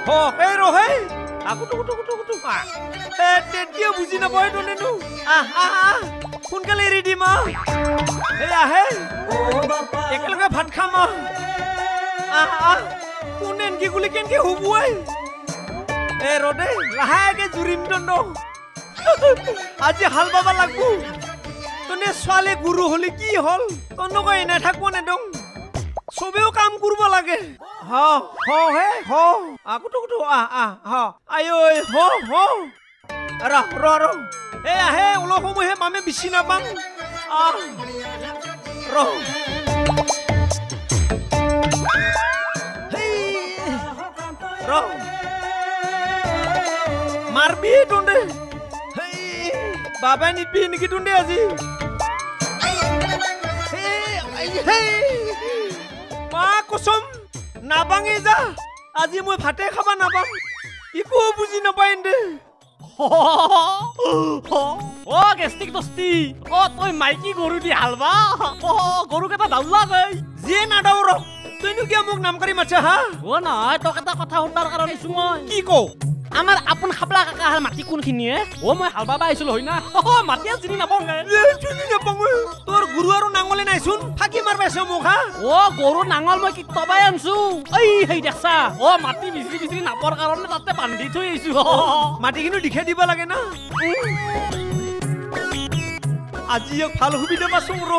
हो ए रो हे आगुटु ए तेतिया बुझि नपय तनेनु সোনকালে এৰি দিম এই আহে একেলগে ভাত খাম কোন এনকি গুলি কেনকে হুবুৱাই এ ৰদে লাহেকে জুৰিম দণ্ড আজি হাল বাবা লাগবো তনে ছোৱালী গুৰু হলি কি হল তনকৈ এনে থাকব নেদং সবেও কাম করব লাগে হ হ হে হ আগুটু হ আয়ো হ হ র এ আহে ওলো সময় মামে বিছি নাপাং র র মারবি টুন্ডে বাবা নিবি নেকি টুন্ডে আজি মা কসম নাবাঙে যা আজি মই ভাতে খাবা নাপাম ইকো বুঝি নাপাই দে ও গেস্টিক দস্তি ও তুই মাইকি গরু দি হালবা ও গরু কেটা দাউলা গই যে না দাউর তুইনো কি মোক নাম কৰি মাছা হা ও না তো কেটা কথা হুনার কারণে মই কি কও আমার আপন খাবলা কাকা হাল মাটি কোনখিনিয়ে ও মই হাল বাবা আইছিল হই না মাটিয়া চিনি নাপাও চিনি নাপাও তোর গুরু আৰু নাঙলে নাইছুন ফাকি মারবাইছ মোক হা ও গরু নাঙল মই কি তবাই আনছু এই হেই দেখছা ও মাটি বিচি নাপৰ কাৰণে তাতে বান্ধি থৈ আইছো মাটি কিনো দিখে দিব লাগে না আজি এক ভাল সুবিধা পাছং ৰ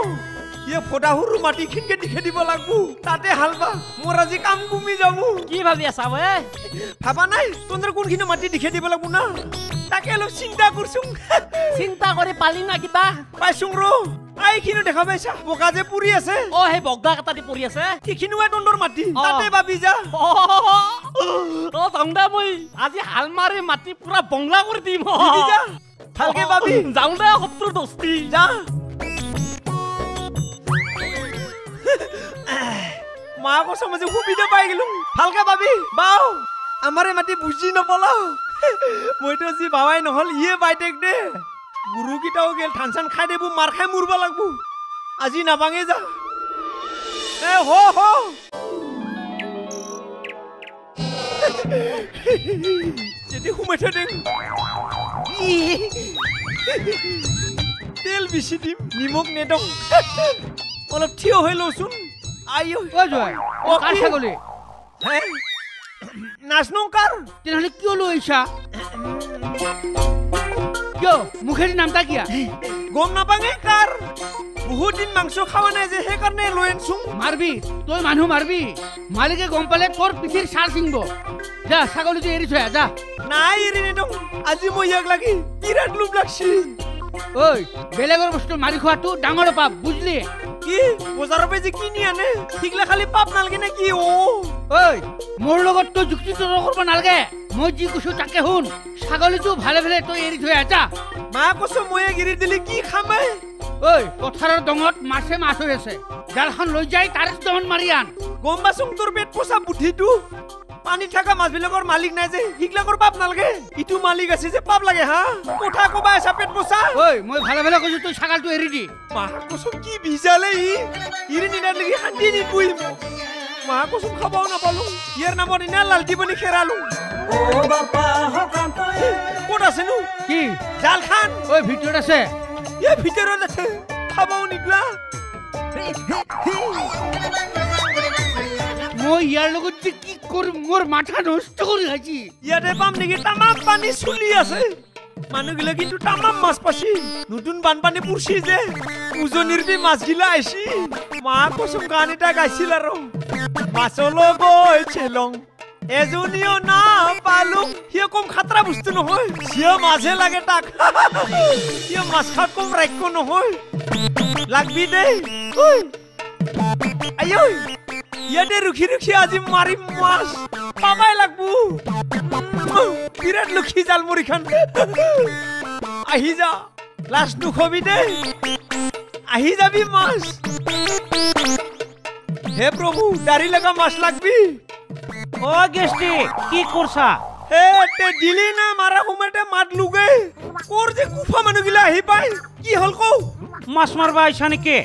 ইয়ে ফটাহুৰ মাটি খিনকে দিখে দিব লাগবো তাতে হালবা মোর আজি কাম কমি যাবো কি ভাবি আছা বে ভাবা নাই তোনর কোনখিনো মাটি দিখে দিব লাগবো না তাকে অলপ চিন্তা করছুং চিন্তা কৰি পালি না কিবা পাইছুং ৰ আইখিনো দেখা পাইছা বগা যে পুৰি আছে ও হে বগদা কাটা দি পৰি আছে কিখিনোৱা তোনৰ মাটি তাতে ভাবি যা ও তংদা মই আজি হাল মাৰি মাটি পুৰা বংলা কৰি দিম যা ভালকে ভাবি যাও দে শত্ৰু দস্তি যা মা কসম যে সুবিধা পাই গেলুং ভালকে ভাবি বাও আমারে মাটি বুঝি নপলা মইতো জি বাবাই নহল ইয়ে বাইটেক দে গুরু কিটাও গেল ঠানসান খাই দেবু মার খাই মুরবা লাগবু আজি নাবাঙে যা এ হো হো যেটি হুমাইথা দেং তেল বেশি দিম নিমখ নেদং অলপ থিয় হৈ লওচোন আইও ও জয় ও কার ছাগলে হ্যাঁ নাচনো কার তেনহলে কিয় লইছা কিয় মুখের নামটা কিয়া গম নাপাঙে কার বহুত দিন মাংস খাওয়া নাই যে হে কারণে লয়েনছুং মারবি তুই মানুহ মারবি মালিকে গম পালে তোর পিঠির সার ছিংব যা ছাগলি তুই এরি থয়া যা নাই এরি নেদং আজি মই ইয়াক লাগি বিরাট লোভ লাগছি ওই বেলেগৰ বস্তু মাৰি খোৱাটো ডাঙৰ পাপ বুঝলি কি বজাৰৰ পৰা যে কিনি আনে ঠিকলা খালি পাপ নালগে নে কি ও ওই মোর লগত তো যুক্তি তর্ক করব নালগে মই জি কুছু তাকে হুন ছাগলিটো ভালে ভালে তুই এরি থয়া যা মা কসম মই গিৰি দিলি কি খামে ওই পথাৰৰ ডঙত মাছে মাছ হৈ আছে জালখন লৈ যাই তাৰে দমন মাৰি আন গম বাছুং তোৰ পেট পোছা বুদ্ধিটো পানী থাকা মাছবিলাকৰ মালিক নাই যে হিগলাকৰ পাপ নালগে ইটো মালিক আছে যে পাপ লাগে হা কোঠা কবা আছে পেট পোছা ওই মই ভালে ভালে কৈছো তুই ছাগলটো এৰি দি মা কসম কি ভিজালে ইৰি নিনাৰ লাগি শান্তি নি কই মা কসম খাবাও নাপালো ইয়াৰ নামত ইনা লালটি বনি খেৰালো ও বাপা হকাম তই কোট আছে নো কি জাল খান ওই ভিতৰত আছে এ ভিতৰত আছে খাবাও নিগলা মই ইয়াৰ লগত যে কি কৰিম মোৰ মাথা নষ্ট কৰি খাইছি ইয়াতে পাম নেকি তামাম পানী চুলি আছে মানুহগিলা কিন্তু তামাম মাছ পাছি নতুন বানপানী পুৰছি যে উজনিৰ বি মাছগিলা আইছি মা কসম গান এটা গাইছিল আৰু মাছলৈ গৈছে লং এজনীও না পালো সিয়ে কম খাতৰা বস্তু নহয় সিয়ে মাছে লাগে তাক সিয়ে মাছ খাত কম ৰাখ্য নহয় লাগবি দেই আইঐ ইয়াতে রুখি রুখি আজি মারি মাছ পাবাই লাগবো বিরাট লুখি জাল মুড়ি খান আহি যা লাস্ট দুখবি দে আহি যাবি মাছ হে প্রভু দাড়ি লাগা মাছ লাগবি ও গেস্টি কি করছা হে তে দিলি না মারা সময়তে মাত লুগে কোর যে কুফা মানুগিলা আহি পাই কি হল কও মাছ মারবা আইছা নেকি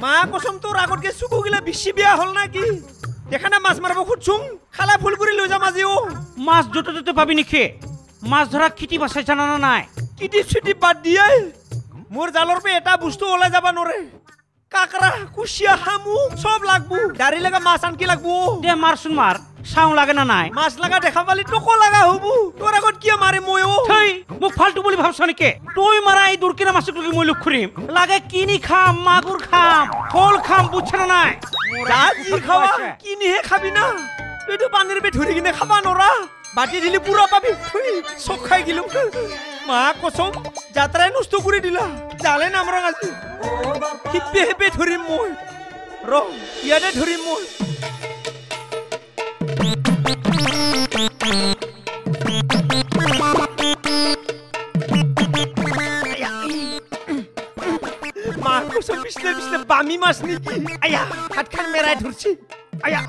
মা কসম তোর আগতকে চুকুগিলা বেশি বিয়া হল নাকি এখানে মাছ মারব খুঁজছুং খালা ফুল কৰি লৈ যাম আজি অ মাছ য'তে ত'তে পাবি নেকি মাছ ধৰা খেতি বাচাই জানা না নাই কিটিপ চিটিপ বাদ দিয়ে মোৰ জালৰ পে এটা বস্তু ওলাই যাবা নৰে কাকৰা কুচিয়া হামু সব লাগবো গাড়ী লগা মাছ আনকি লাগবো দে মাৰচোন মাৰ চাওঁ লাগে না নাই মাছ লগা দেখা পালি তোকো লগা হব তোৰ আগত কিয় মাৰে মই অ থৈ মোক ফাল্টু বুলি ভাবছ নেকি তই মাৰা এই দুৰ্কিনা মাছক লৈ মই লগ কৰিম লাগে কিনি খাম মাগুৰ খাম শল খাম বুজছ না নাই যা যি খাৱা কিনিহে খাবি না এইটো পানীৰ পে ধৰি কিনে খাবা নৰা বাটি দিলি পুৰা পাবি চক খাই গিলো মা কসম যাত্ৰাই নষ্ট কৰি দিলা জালে নামৰং আজি হিপে হিপে ধৰিম মই ৰ ইয়াতে ধৰিম মই মা কসম পিছলে পিছলে বামি মাছ নেকি আয়া হাতখান মেৰাই ধৰছি আয়া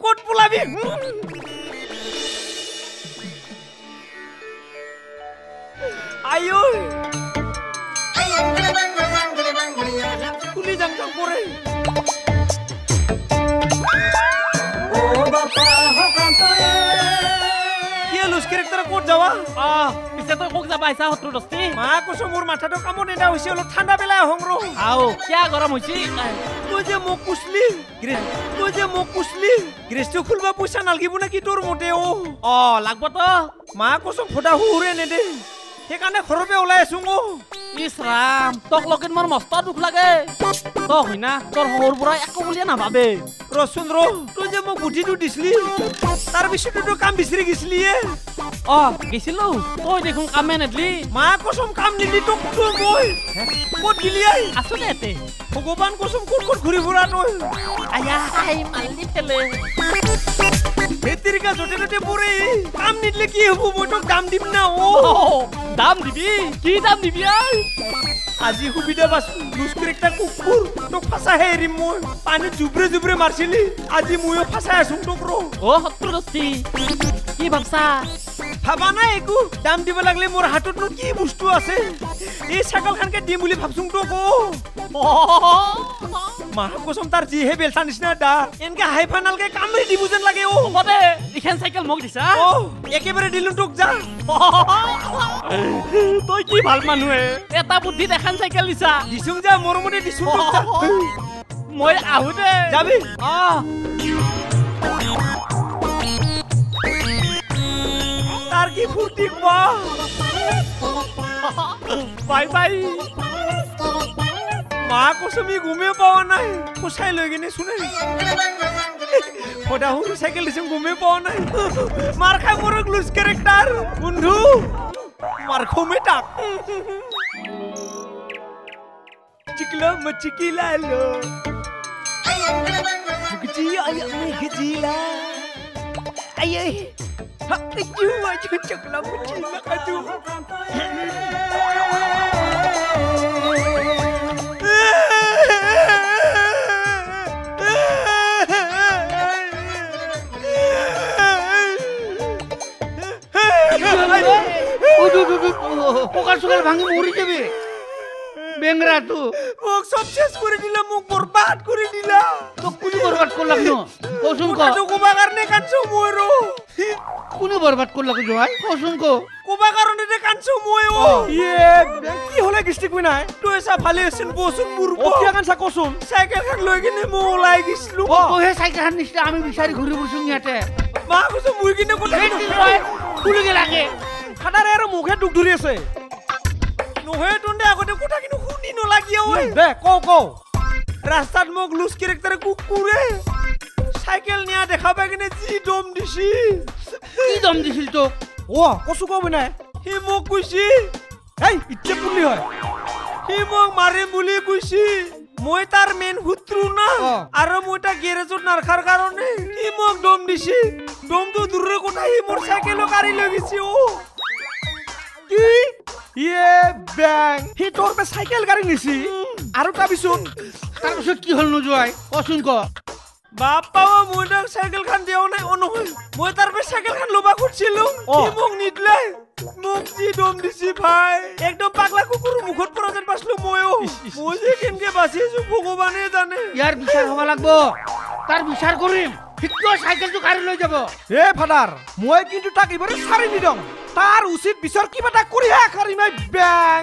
ক'ত পলাবি আয়ো কুলি যাম যাম কৰে কি লুজ কেৰেক্টাৰ ক'ত যাবা পিছে তই মোক যাবা আহিছা শত্ৰু দস্তি মা কৈছো মোৰ মাথাটো কামত নেদা হৈছে অলপ ঠাণ্ডা পেলাই আহং ৰ আও কিয়া গৰম হৈছে তই যে মোক কুছলি গ্ৰেছটো খুলবা পইচা নালগিব নেকি তোৰ মতে অ লাগব তো মা কৈছো ফটা হুৰে নেদে সেইকাৰণে ঘৰৰ পৰা ওলাই আছো ইছ ৰাম তোক লগিন মোৰ মস্ত দুখ লাগে তই হয় না তোৰ সৰুৰ পৰা একো বুলিয়ে নাভাবে ৰচোন ৰ তই যে মোক বুদ্ধিটো দিছিলি তাৰ পিছতো কাম বিচাৰি গেছিলিয়ে গেছিলো তই দেখোন কামে নেদলি মা কসম কাম নিদি তোক তোৰ মই ক'ত গিলি আই আছো দে এতে ভগৱান কসম ক'ত ক'ত ঘূৰি ফুৰা তই আয়া মালি ফেলে বেতিৰিকা য'তে ত'তে পৰে কাম নিদিলে কি হ'ব মই তোক দাম দিম না দাম দিবি কি দাম দিবি আজি সুবিধা পাইছো লুজ কেৰেক্টাৰ কুকুৰ তোক ফাঁচাহে এৰিম মই পানীত জুবৰে মাৰছিলি আজি ময়ো ফাঁচাই আছো তোক ৰ শত্ৰু দস্তি কি ভাবছা ভাবা নাই একো দাম দিব লাগিলে মোৰ হাততনো কি বস্তু আছে এই ছাগলখানকে দিম বুলি ভাবছোং তোক মা কসম তাৰ যিহে বেলচা নিচিনা দা এনেকে হাই ফাইনালকে কামৰি দিব যেন লাগে হ'ব দে ইখন চাইকেল মোক দিছা একেবাৰে দিলো তোক যা তই কি ভাল মানুহে এটা বুদ্ধিত এখন চাইকেল দিছা দিছোং যা মৰমতে দিছো তোক যা মই আহো দে যাবি তাৰ কি ফূৰ্তি বাই বাই মা কসমি ঘুমে পাওয়া নাই পোছাই লৈ কিনে শুনে ফটা সৰু চাইকেল দিছো ঘুমে পাওয়া নাই মাৰ খাই মোৰ লুজ কেৰেক্টাৰ বন্ধু মাৰ খমে তাক চিকলা মচিকিলা লো মুগজি আয়া মেঘজিলা আয়ে Aduh, aduh, cakap macam aduh. পোকা চোকাল ভাঙি মরি যাবে বেংরা তো মোক সব শেষ করে দিলা মোক বরবাদ করে দিলা তো কোনি বরবাদ করলাম না কসম কো তো কোবা কারণে কানছো ময়রো কোনি বরবাদ করলা কো জয় কসম কো কোবা কারণে তে কানছো ময়ো ইয়ে কি হলে গিস্তি কই নাই তো এসা ভালে আছেন বসুন মুরব ও কি কানছা কসুন সাইকেল খান লই কিনে মো ওলাই গিছলু ও হে সাইকেল খান নিছটা আমি বিচারি ঘুরি বসুন ইয়াতে মা কসম মুই কিনে কথা খুলে গে লাগে খাদারে আর মুখে দুখ ধরি আছে নহে টন্ডে আগতে কথা কিনো শুনি নলাগিয়া ওই দে কও রাস্তাত মোক লুজ কেৰেক্টাৰ কুকুৰে সাইকেল নিয়া দেখা পাই কিনে জি দম দিছি কি দম দিছিল তো ও কসু কব নাই হি মোক কইছি এই ইচ্ছে পুলি হয় হি মোক মারে বুলি কইছি মই তাৰ মেন শত্ৰু না আৰু মই তা গেৰেজত নাৰখাৰ কাৰণে হি মোক দম দিছি দমটো দূৰৰ কথা হি মোৰ সাইকেল কাৰি লৈ গিছি কি ইয়ে ব্যাং হি তোৰ পে সাইকেল গাড়ি নিছি আৰু তাৰপিছত কি হল নো জয় কসুন ক বাপ্পা মই তাক সাইকেল খান দিও নাই নহয় মই তাৰ পে সাইকেল খান লবা খুজিছিলো কি মোক নিদলে মোক জি দম দিছি ভাই একদম পাগলা কুকুৰ মুখত পৰা যেন পাছলো মই যে কেনকে বাচিছো ভগৱানে জানে ইয়াৰ বিচাৰ হবা লাগব তাৰ বিচাৰ কৰিম সিটো চাইকেলটো কাঢ়ি লৈ যাব এ ফাদাৰ মই কিন্তু তাক এবাৰে চাৰি নিদম তাৰ উচিত বিচাৰ কিবা এটা কৰিহে কাঢ়ি মাই বেং